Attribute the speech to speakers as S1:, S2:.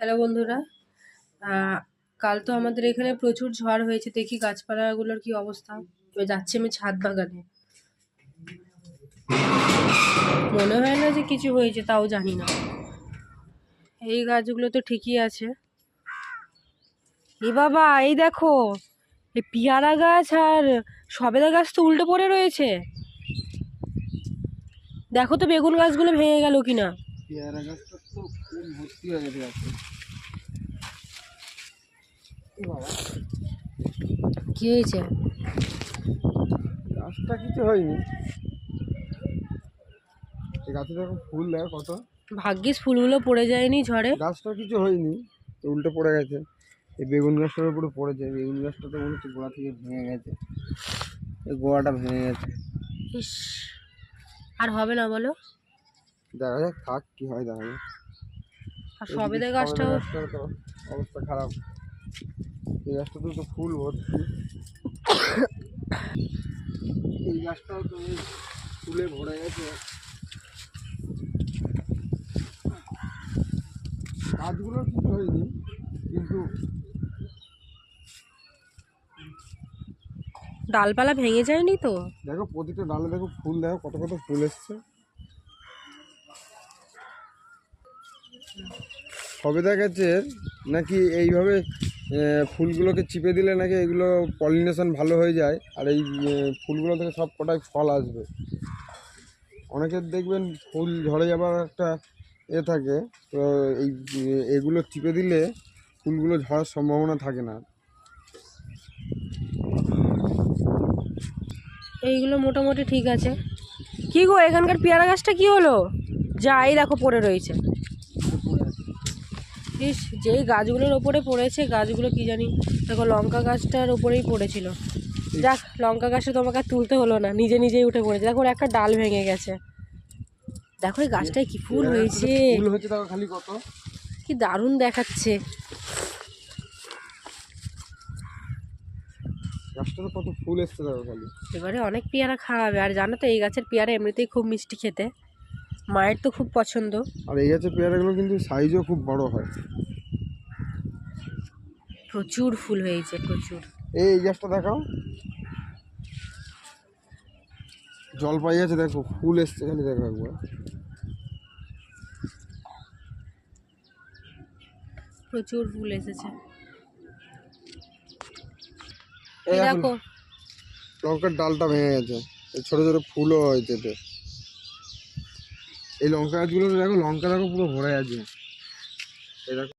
S1: Hello বন্ধুরা, কাল তো আমাদের এখানে প্রচুর ঝড় হয়েছে। দেখি গাছপালাগুলোর কি অবস্থা। এবার যাচ্ছি আমি ছাদ বাগানে। মনে হয় না যে কিছু হয়েছে, তাও জানি না। এই গাছগুলো তো ঠিকই আছে। এ বাবা, এই দেখো, এই পেয়ারা গাছ আর সবেদা গাছ তো উল্টো পড়ে রয়েছে। দেখো তো বেগুন গাছগুলো ভেঙে গেল কিনা।
S2: পেয়ারা গাছটা তো ফুল ভর্তি হয়ে গেছে।
S1: কি হয়েছে?
S2: গাছটা কিছু হয়নি, গাছে দেখো ফুল দেখো কত।
S1: ভাগ্যিস ফুলগুলো পড়ে যায়নি ঝড়ে।
S2: গাছটা কিছু হয়নি, উল্টে পড়ে গেছে। এই বেগুন গাছটার উপরে পড়েছে। বেগুন গাছটা তো মনে হচ্ছে গোড়া থেকে ভেঙে গেছে, এই গোড়াটা ভেঙে গেছে।
S1: ইস, আর হবে না বলো?
S2: দেখা যাক, থাক, কি হয় দেখা যাক।
S1: আর সবেদা গাছটাও
S2: তো অবস্থা খারাপ। এই গাছটাতে তো ফুল ভর্তি। এই গাছটাও তো ফুলে ভরে গেছে। গাছগুলোর কিছু হয়নি, কিন্তু
S1: ডালপালা ভেঙে যায়নি তো?
S2: দেখো প্রতিটা ডালে দেখো ফুল, দেখো কত কত ফুল এসছে। সবেদা গাছের নাকি এইভাবে ফুলগুলোকে চিপে দিলে নাকি এগুলো পলিনেশন ভালো হয়ে যায়, আর এই ফুলগুলো থেকে সব কটাই ফল আসবে। অনেকের দেখবেন ফুল ঝরে যাবার একটা থাকে, তো এই এগুলো চিপে দিলে ফুলগুলো ঝরার সম্ভাবনা থাকে না।
S1: এইগুলো মোটামুটি ঠিক আছে। কি গো, এখানকার পেয়ারা গাছটা কি হলো? যাই দেখো পড়ে রয়েছে। ইস, যেই গাছগুলোর ওপরে পড়েছে, গাছগুলো কি জানি। দেখো লঙ্কা গাছটার ওপরেই পড়েছিল। যাক, লঙ্কা গাছটা তোমাকে আর তুলতে হলো না, নিজে নিজেই উঠে পড়েছে। দেখো একটা ডাল ভেঙে গেছে। দেখো এই গাছটায় কি ফুল হয়েছে,
S2: ফুল হয়েছে দেখো খালি কত,
S1: কি দারুণ দেখাচ্ছে।
S2: গাছটাতে কত ফুল এসছে দেখো খালি।
S1: এবারে অনেক পেয়ারা খাওয়াবে। আর জানো তো, এই গাছের পেয়ারা এমনিতেই খুব মিষ্টি খেতে, মায়ের তো খুব পছন্দ।
S2: আর এই গাছের পেয়ারাগুলো কিন্তু সাইজও খুব বড় হয়।
S1: প্রচুর ফুল হয়েছে, প্রচুর।
S2: এই গাছটা দেখাও, জলপাই আছে দেখো, ফুল এসছে খালি দেখো একবার।
S1: প্রচুর ফুল এসেছে।
S2: এই
S1: দেখো
S2: লঙ্কার ডালটা ভেঙে গেছে, ছোট ছোট ফুলও হয়েছে এতে। এই লঙ্কা গাছগুলো দেখো, লঙ্কা দেখো পুরো ভরে আছে। এই দেখো।